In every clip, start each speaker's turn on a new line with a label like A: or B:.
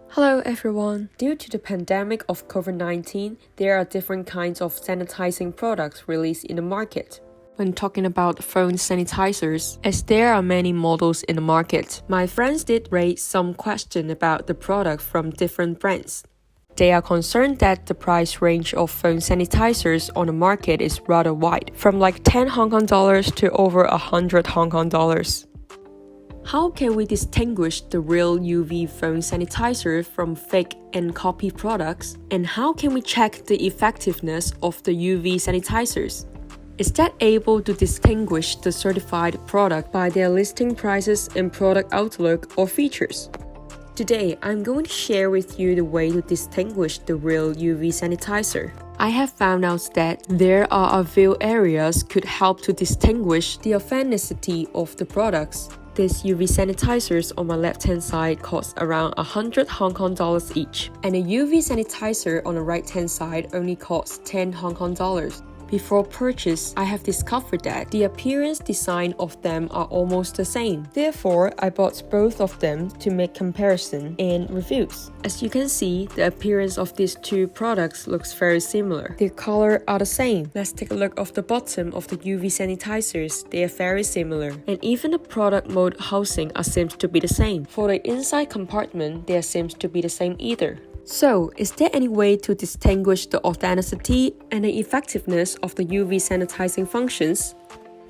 A: Hello everyone! Due to the pandemic of COVID-19, there are different kinds of sanitizing products released in the market. When talking about phone sanitizers, as there are many models in the market, my friends did raise some question about the product from different brands. They are concerned that the price range of phone sanitizers on the market is rather wide, from like 10 Hong Kong dollars to over 100 Hong Kong dollars. How can we distinguish the real UV phone sanitizer from fake and copy products? And how can we check the effectiveness of the UV sanitizers? Is that able to distinguish the certified product by their listing prices and product outlook or features? Today, I'm going to share with you the way to distinguish the real UV sanitizer. I have found out that there are a few areas could help to distinguish the authenticity of the products. These UV sanitizers on my left-hand side cost around 100 Hong Kong dollars each, and a UV sanitizer on the right-hand side only costs 10 Hong Kong dollars. Before purchase, I have discovered that the appearance design of them are almost the same. Therefore, I bought both of them to make comparison and reviews. As you can see, the appearance of these two products looks very similar. Their color are the same. Let's take a look at the bottom of the UV sanitizers. They are very similar. And even the product mode housing seems to be the same. For the inside compartment, there seems to be the same either. So, is there any way to distinguish the authenticity and the effectiveness of the UV sanitizing functions?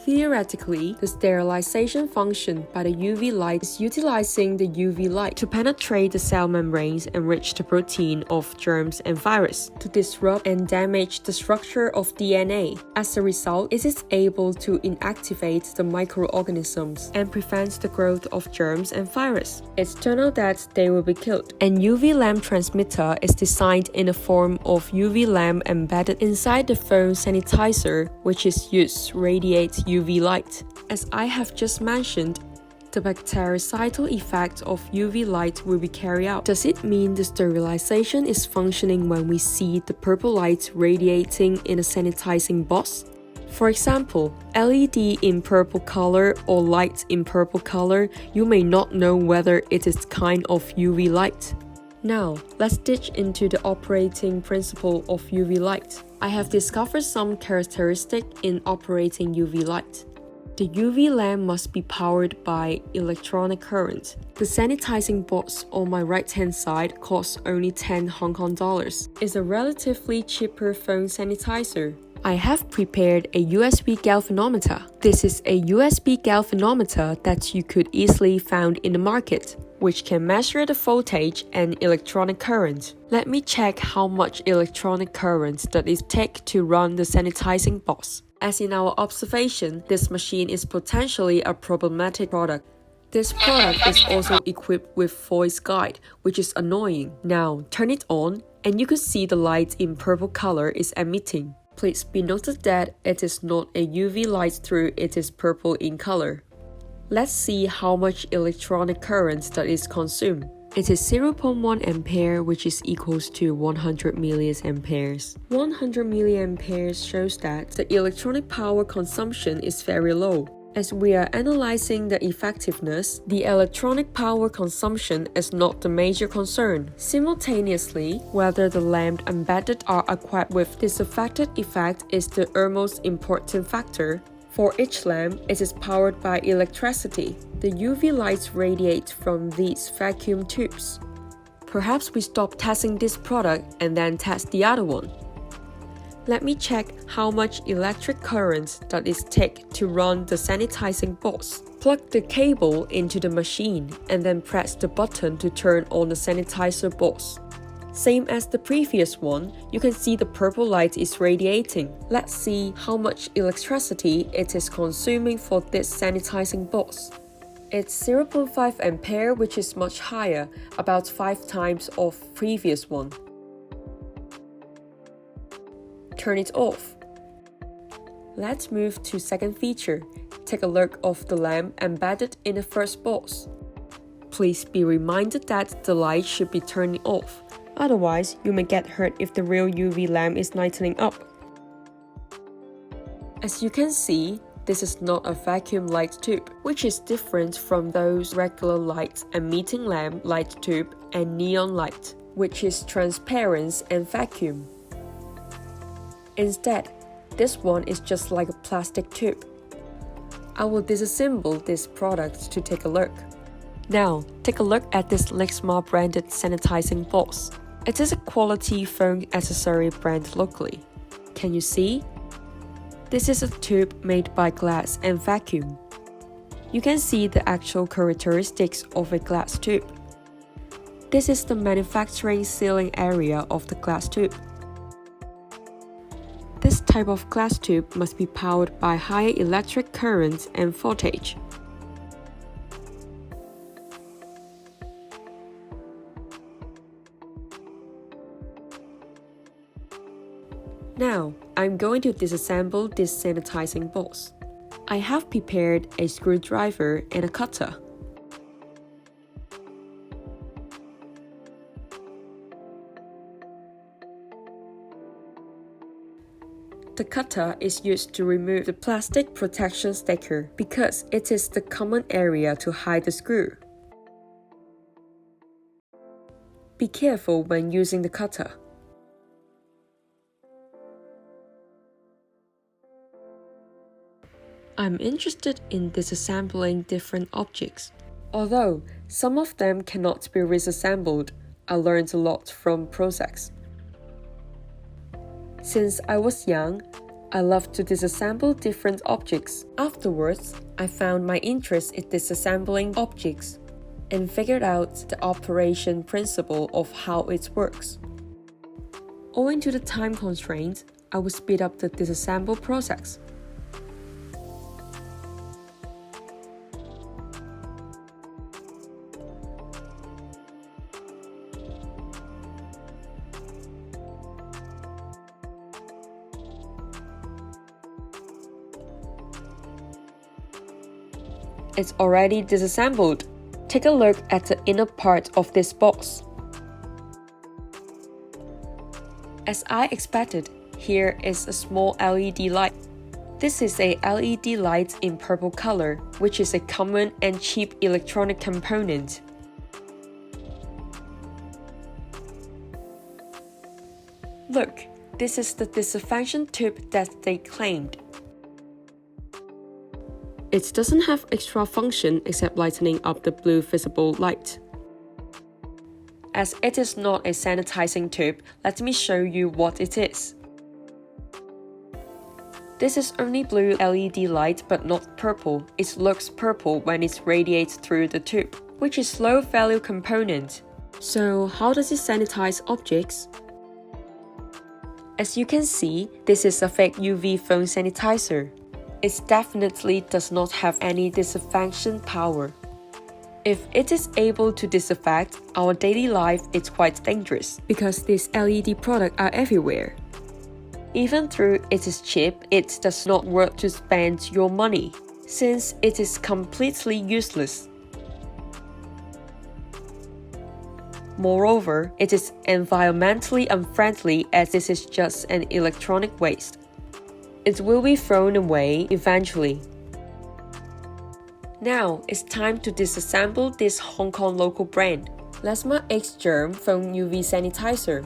A: Theoretically, the sterilization function by the UV light is utilizing the UV light to penetrate the cell membranes and reach the protein of germs and virus to disrupt and damage the structure of DNA. As a result, it is able to inactivate the microorganisms and prevents the growth of germs and virus. It's turned out that they will be killed. An UV lamp transmitter is designed in the form of UV lamp embedded inside the phone sanitizer, which is used to radiate UV light. As I have just mentioned, the bactericidal effect of UV light will be carried out. Does it mean the sterilization is functioning when we see the purple light radiating in a sanitizing box? For example, LED in purple color or light in purple color, you may not know whether it is kind of UV light. Now, let's dig into the operating principle of UV light. I have discovered some characteristics in operating UV light. The UV lamp must be powered by electronic current. The sanitizing box on my right-hand side costs only 10 Hong Kong dollars. It's a relatively cheaper phone sanitizer. I have prepared a USB galvanometer. This is a USB galvanometer that you could easily find in the market, which can measure the voltage and electronic current. Let me check how much electronic current that it takes to run the sanitizing box. As in our observation, this machine is potentially a problematic product. This product is also equipped with voice guide, which is annoying. Now, turn it on, and you could see the light in purple color is emitting. Please be noted that it is not a UV light through, it is purple in color. Let's see how much electronic current that is consumed. It is 0.1 ampere, which is equals to 100 milliamperes. 100 milliamperes shows that the electronic power consumption is very low. As we are analyzing the effectiveness, the electronic power consumption is not the major concern. Simultaneously, whether the lamp embedded are equipped with disaffected effect is the most important factor. For each lamp, it is powered by electricity. The UV lights radiate from these vacuum tubes. Perhaps we stop testing this product and then test the other one. Let me check how much electric current that it takes to run the sanitizing box. Plug the cable into the machine and then press the button to turn on the sanitizer box. Same as the previous one, you can see the purple light is radiating. Let's see how much electricity it is consuming for this sanitizing box. It's 0.5 ampere, which is much higher, about 5 times of previous one. Turn it off. Let's move to second feature. Take a look of the lamp embedded in the first box. Please be reminded that the light should be turning off. Otherwise, you may get hurt if the real UV lamp is lightening up. As you can see, this is not a vacuum light tube, which is different from those regular light emitting lamp light tube and neon light, which is transparent and vacuum. Instead, this one is just like a plastic tube. I will disassemble this product to take a look. Now, take a look at this Lexuma branded sanitizing box. It is a quality phone accessory brand locally. Can you see? This is a tube made by glass and vacuum. You can see the actual characteristics of a glass tube. This is the manufacturing sealing area of the glass tube. This type of glass tube must be powered by high electric current and voltage. Now, I'm going to disassemble this sanitizing box. I have prepared a screwdriver and a cutter. The cutter is used to remove the plastic protection sticker because it is the common area to hide the screw. Be careful when using the cutter. I'm interested in disassembling different objects. Although some of them cannot be reassembled, I learned a lot from process. Since I was young, I loved to disassemble different objects. Afterwards, I found my interest in disassembling objects and figured out the operation principle of how it works. Owing to the time constraints, I will speed up the disassemble process. It's already disassembled. Take a look at the inner part of this box. As I expected, here is a small LED light. This is a LED light in purple color, which is a common and cheap electronic component. Look, this is the disinfection tube that they claimed. It doesn't have extra function except lightening up the blue visible light. As it is not a sanitizing tube, let me show you what it is. This is only blue LED light but not purple. It looks purple when it radiates through the tube, which is low value component. So how does it sanitize objects? As you can see, this is a fake UV phone sanitizer. It definitely does not have any disinfection power. If it is able to disinfect our daily life, it's quite dangerous because these LED products are everywhere. Even though it is cheap, it does not worth to spend your money since it is completely useless. Moreover, it is environmentally unfriendly as this is just an electronic waste. It will be thrown away eventually. Now it's time to disassemble this Hong Kong local brand, Lexuma XGerm Phone UV Sanitizer.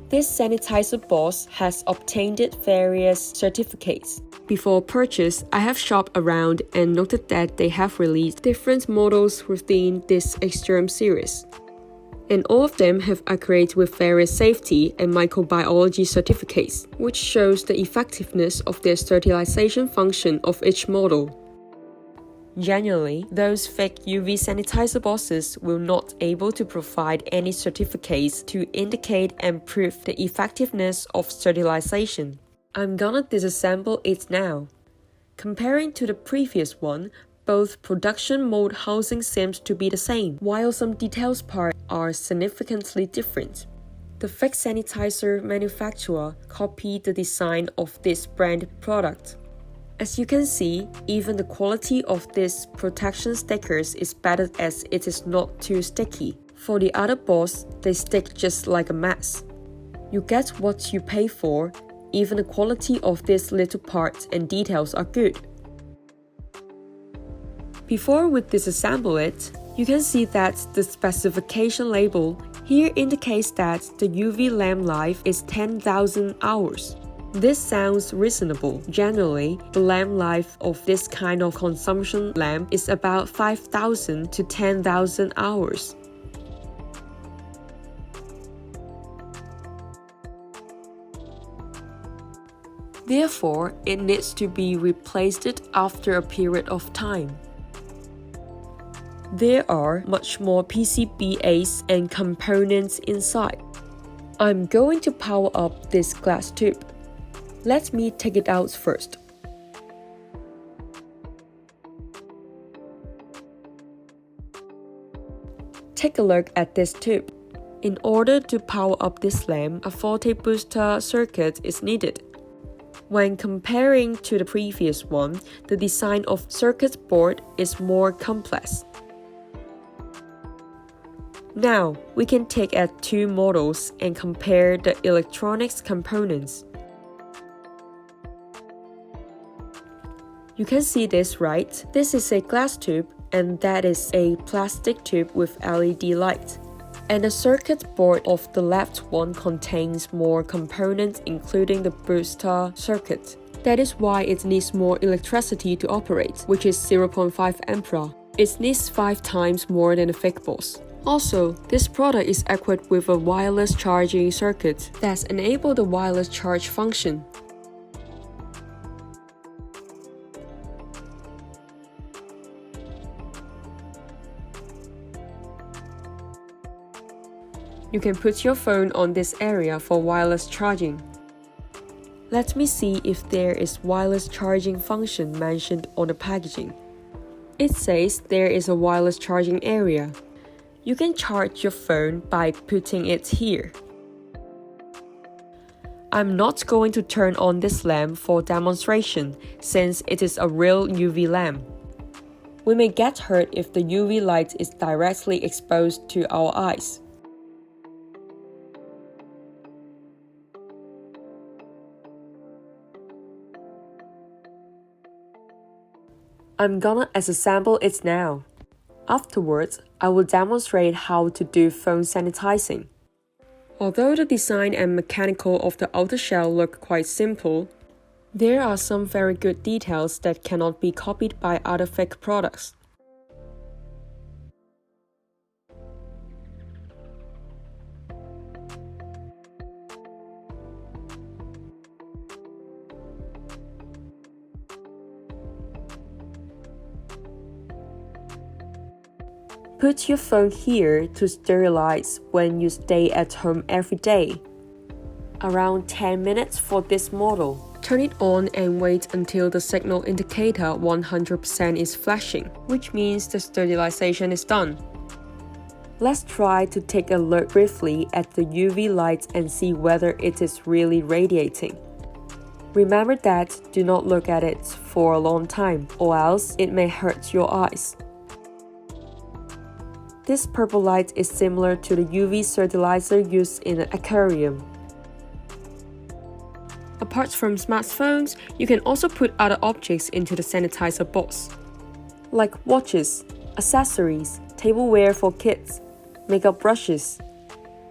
A: This sanitizer box has obtained various certificates. Before purchase, I have shopped around and noted that they have released different models within this XGerm series. And all of them have accurate with various safety and microbiology certificates, which shows the effectiveness of their sterilization function of each model. Generally, those fake UV sanitizer boxes will not able to provide any certificates to indicate and prove the effectiveness of sterilization. I'm gonna disassemble it now. Comparing to the previous one, both production mold housing seems to be the same, while some details parts are significantly different. The fake sanitizer manufacturer copied the design of this brand product. As you can see, even the quality of these protection stickers is better as it is not too sticky. For the other box, they stick just like a mess. You get what you pay for, even the quality of these little parts and details are good. Before we disassemble it, you can see that the specification label here indicates that the UV lamp life is 10,000 hours. This sounds reasonable. Generally, the lamp life of this kind of consumption lamp is about 5,000 to 10,000 hours. Therefore, it needs to be replaced after a period of time. There are much more PCBAs and components inside. I'm going to power up this glass tube. Let me take it out first. Take a look at this tube. In order to power up this lamp, a 40 booster circuit is needed. When comparing to the previous one, the design of circuit board is more complex. Now, we can take at two models and compare the electronics components. You can see this, right? This is a glass tube and that is a plastic tube with LED light. And the circuit board of the left one contains more components including the booster circuit. That is why it needs more electricity to operate, which is 0.5 ampere. It needs 5 times more than the fake boss. Also, this product is equipped with a wireless charging circuit that enables the wireless charge function. You can put your phone on this area for wireless charging. Let me see if there is wireless charging function mentioned on the packaging. It says there is a wireless charging area. You can charge your phone by putting it here. I'm not going to turn on this lamp for demonstration since it is a real UV lamp. We may get hurt if the UV light is directly exposed to our eyes. I'm gonna assemble it now. Afterwards, I will demonstrate how to do phone sanitizing. Although the design and mechanical of the outer shell look quite simple, there are some very good details that cannot be copied by other fake products. Put your phone here to sterilize when you stay at home every day. Around 10 minutes for this model. Turn it on and wait until the signal indicator 100% is flashing, which means the sterilization is done. Let's try to take a look briefly at the UV light and see whether it is really radiating. Remember that do not look at it for a long time, or else it may hurt your eyes. This purple light is similar to the UV sterilizer used in an aquarium. Apart from smartphones, you can also put other objects into the sanitizer box, like watches, accessories, tableware for kids, makeup brushes,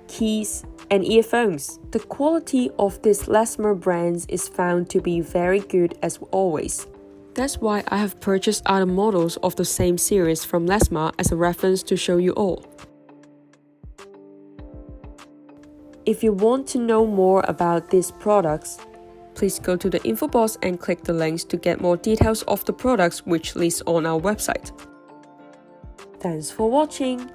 A: keys, and earphones. The quality of this Lexuma brand is found to be very good as always. That's why I have purchased other models of the same series from Lexuma as a reference to show you all. If you want to know more about these products, please go to the info box and click the links to get more details of the products which list on our website. Thanks for watching!